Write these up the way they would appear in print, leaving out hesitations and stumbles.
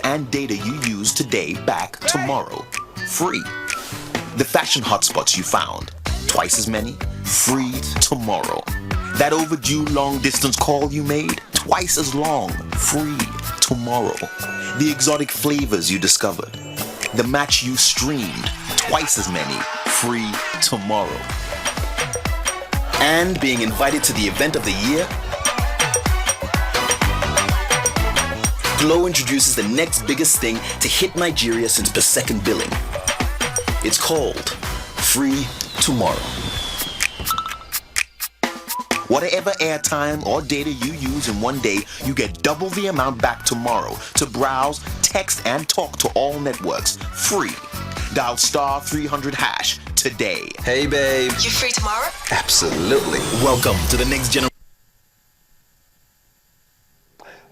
and data you use today back tomorrow. Free. The fashion hotspots you found, twice as many, free tomorrow. That overdue long distance call you made, twice as long, free tomorrow. The exotic flavors you discovered, the match you streamed, twice as many, free tomorrow. And being invited to the event of the year? Glow introduces the next biggest thing to hit Nigeria since per second billing. It's called Free Tomorrow. Whatever airtime or data you use in one day, you get double the amount back tomorrow to browse, text, and talk to all networks. Free. Dial star 300 hash today. Hey, babe. You free tomorrow? Absolutely. Welcome to the next generation.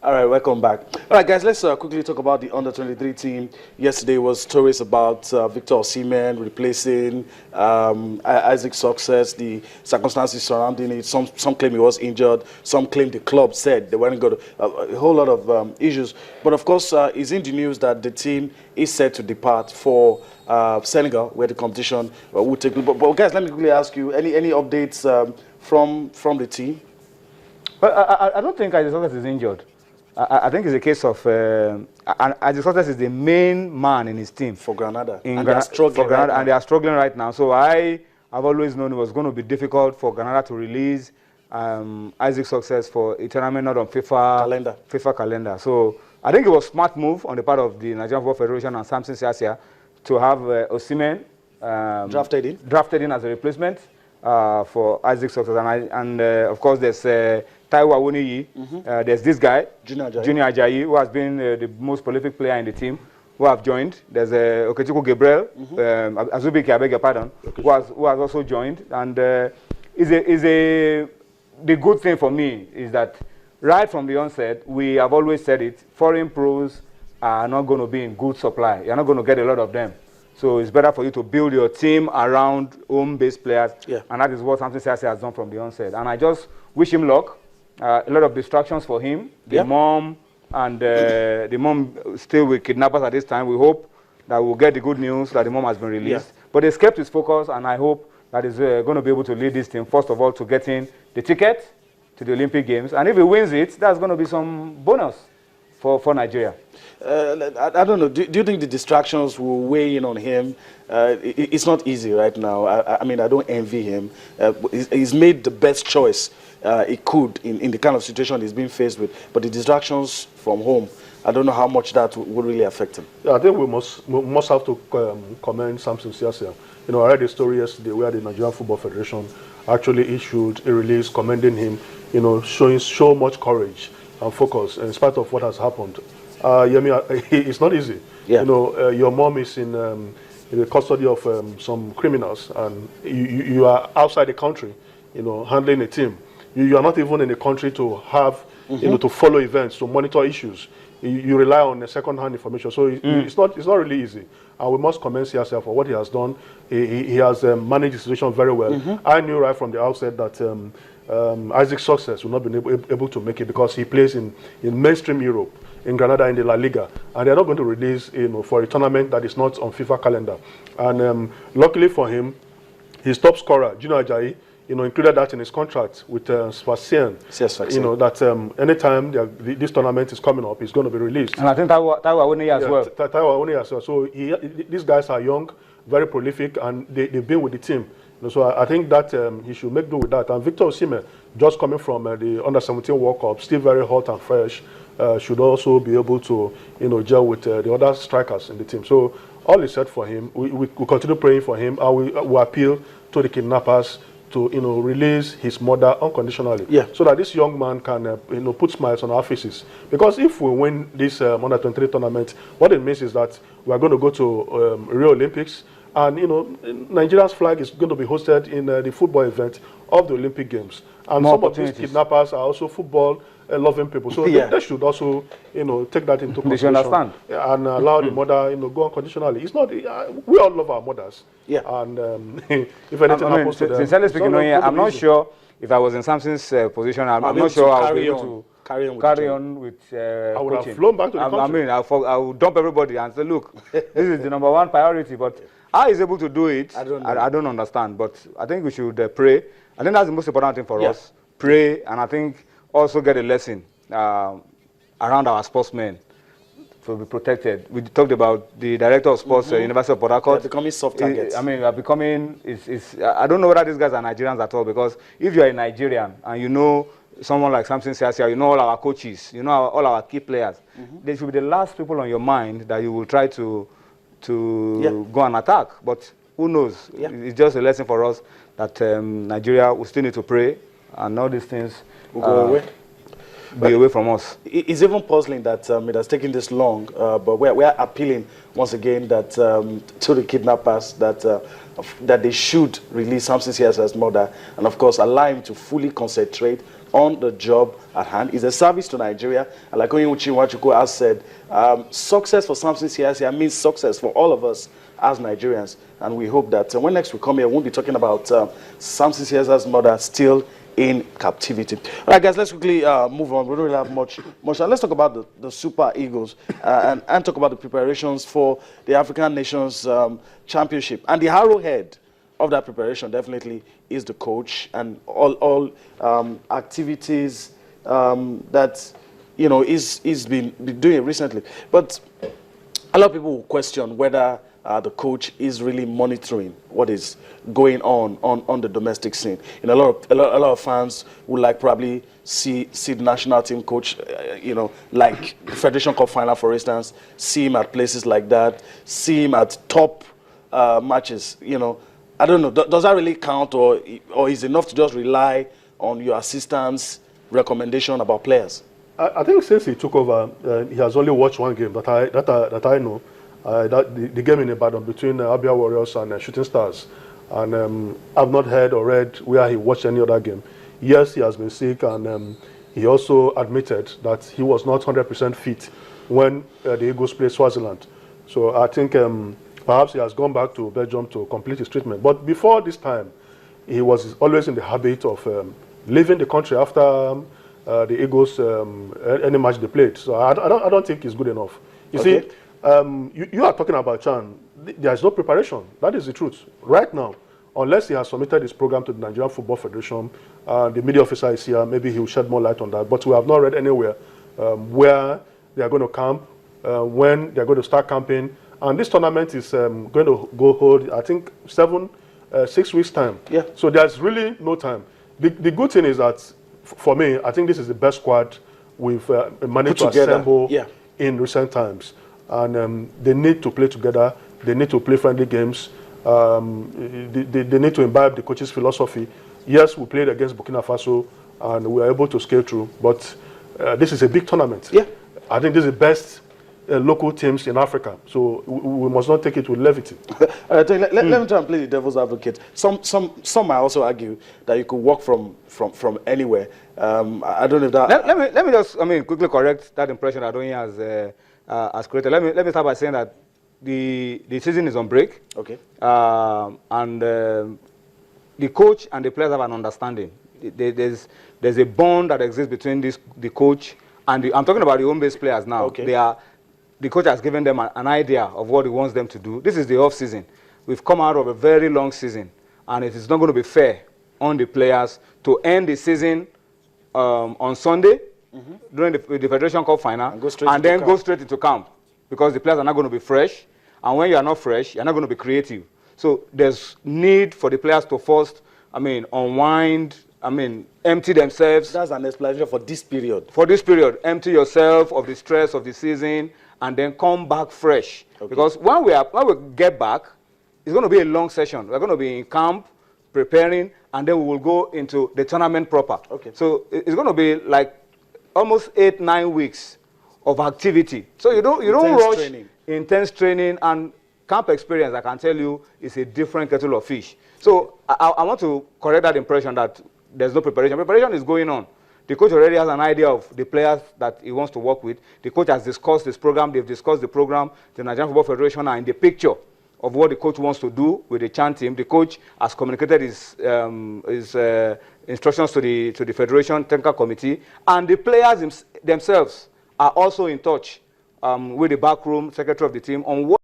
All right, welcome back. All right, guys, let's quickly talk about the under-23 team. Yesterday was stories about Victor Osimhen replacing Isaac's success, the circumstances surrounding it. Some claim he was injured. Some claim the club said they weren't got a whole lot of issues. But of course, it's in the news that the team is set to depart for Senegal, where the competition will take place. But guys, let me quickly ask you, any updates from the team? Well, I don't think Isaac Success is injured. I think it's a case of Isaac Success is the main man in his team For Granada. and they are struggling and they are struggling right now. So I've always known it was going to be difficult for Granada to release Isaac Success for a tournament not on FIFA calendar. So I think it was a smart move on the part of the Nigerian Football Federation and Samson Sisia to have Osimhen drafted in as a replacement for Isaac Success. And of course, there's Taiwo Awoniyi. There's this guy, Junior Ajayi, who has been the most prolific player in the team, who have joined. There's Okechukwu Gabriel, Azubike, I beg your pardon, who has also joined. And the good thing for me is that right from the onset, we have always said it, foreign pros are not going to be in good supply. You're not going to get a lot of them. So it's better for you to build your team around home-based players. Yeah. And that is what Samson Sase has done from the onset. And I just wish him luck. A lot of distractions for him. The mom and the mom still with kidnappers at this time. We hope that we'll get the good news that the mom has been released. But he's kept his focus, and I hope that he's going to be able to lead this team, first of all, to getting the ticket to the Olympic Games. And if he wins it, that's going to be some bonus for Nigeria. I don't know. Do you think the distractions will weigh in on him? It's not easy right now. I mean, I don't envy him. He's made the best choice he could in the kind of situation he's been faced with. But the distractions from home, I don't know how much that would really affect him. Yeah, I think we must have to commend Samson Sisia. You know, I read a story yesterday where the Nigerian Football Federation actually issued a release commending him, you know, showing so much courage and focus in spite of what has happened. It's not easy. Yeah. You know, your mom is in the custody of some criminals, and you are outside the country, you know, handling a team. You are not even in the country to have, you know, to follow events, to monitor issues. You rely on the second-hand information, so it's not really easzy. And we must commend Sisia for what he has done. He has managed the situation very well. I knew right from the outset that Isaac's Success will not be able to make it because he plays in mainstream Europe, in Granada, in the La Liga, and they're not going to release, you know, for a tournament that is not on FIFA calendar. And luckily for him, his top scorer, Junior Ajayi, you know, included that in his contract with Sfaxien. You know, that anytime this tournament is coming up, he's going to be released. And I think Taiwo Awoniyi as well. Taiwo Awoniyi as well. So these guys are young, very prolific, and they've been with the team. You know, so I think that he should make do with that. And Victor Osimhen, just coming from the Under-17 World Cup, still very hot and fresh, should also be able to, you know, gel with the other strikers in the team. So all is set for him. We continue praying for him, and we appeal to the kidnappers to, you know, release his mother unconditionally, so that this young man can, you know, put smiles on our faces. Because if we win this Under-23 tournament, what it means is that we are going to go to Rio Olympics, and, you know, Nigeria's flag is going to be hosted in the football event of the Olympic Games. And some of these kidnappers are also football loving people, so they should also, you know, take that into consideration and allow the mother, you know, go unconditionally. It's not. We all love our mothers. Yeah. And if anything happens to them, sincerely speaking, I'm not sure if I was in Samson's position. I'm not sure I would be able carry on with carry on with I would coaching. have flown back to the country. I mean, I will dump everybody and say, look, this is the #1 priority. But how he's able to do it, I don't understand. But I think we should pray. I think that's the most important thing for us. Pray, and I think also get a lesson around our sportsmen to be protected. We talked about the director of sports, University of Port Harcourt. They're becoming soft targets. I mean, we are becoming. I don't know whether these guys are Nigerians at all, because if you are a Nigerian and you know someone like Sisia, you know all our coaches, you know all our key players, they should be the last people on your mind that you will try to go and attack. But who knows? It's just a lesson for us that Nigeria will still need to pray, and all these things will go away from us. It's even puzzling that it has taken this long, but we're appealing once again that to the kidnappers that they should release Sisia's mother, and of course allow him to fully concentrate on the job at hand. It's a service to Nigeria, and like Onyebuchi Nwachukwu has said, success for Sisia means success for all of us as Nigerians, and we hope that when next we come here, we won't be talking about Sisia's mother still in captivity. All right, guys, let's quickly move on. We don't really have much. Let's talk about the Super Eagles and talk about the preparations for the African Nations Championship. And the arrowhead of that preparation definitely is the coach and all activities that he's been doing recently. But a lot of people will question whether the coach is really monitoring what is going on the domestic scene. A lot of fans would like probably see the national team coach, like the Federation Cup final, for instance, see him at places like that, see him at top matches. I don't know. Does that really count, or is it enough to just rely on your assistant's recommendation about players? I think since he took over, he has only watched one game that I know. The game in Ibadan between Abia Warriors and Shooting Stars, and I've not heard or read where he watched any other game. Yes, he has been sick, and he also admitted that he was not 100% fit when the Eagles played Swaziland. So I think perhaps he has gone back to Belgium to complete his treatment. But before this time, he was always in the habit of leaving the country after the Eagles any match they played. So I don't think he's good enough. You see. You are talking about Chan. There is no preparation. That is the truth. Right now, unless he has submitted his program to the Nigerian Football Federation, the media officer is here, maybe he will shed more light on that. But we have not read anywhere where they are going to camp, when they are going to start camping. And this tournament is going to go hold, I think, 6 weeks' time. Yeah. So there's really no time. The good thing is that, for me, I think this is the best squad we've managed to assemble in recent times. And they need to play together. They need to play friendly games. They need to imbibe the coach's philosophy. Yes, we played against Burkina Faso, and we were able to scale through. But this is a big tournament. Yeah, I think this is the best local teams in Africa. So we must not take it with levity. Let me try and play the devil's advocate. Some might also argue that you could work from anywhere. I don't know if that. Let me just quickly correct that impression that Onye has created. Let me start by saying that the season is on break. Okay. And the coach and the players have an understanding. There's a bond that exists between the coach and I'm talking about the home-based players now. Okay. The coach has given them an idea of what he wants them to do. This is the off season. We've come out of a very long season, and it is not going to be fair on the players to end the season on Sunday. During the Federation Cup final, and then go straight into camp, because the players are not going to be fresh, and when you are not fresh, you're not going to be creative. So there's need for the players to first, unwind, empty themselves. That's an explanation for this period. For this period, empty yourself of the stress of the season, and then come back fresh. Okay. Because when we get back, it's going to be a long session. We're going to be in camp, preparing, and then we will go into the tournament proper. Okay. So it's going to be like almost 8-9 weeks of activity. So you don't rush intense training, and camp experience, I can tell you, is a different kettle of fish. So I want to correct that impression that there's no preparation. Preparation is going on. The coach already has an idea of the players that he wants to work with. The coach has discussed this program. They've discussed the program. The Nigerian Football Federation are in the picture of what the coach wants to do with the CHAN team. The coach has communicated his instructions to the Federation Technical Committee, and the players themselves are also in touch with the backroom secretary of the team on what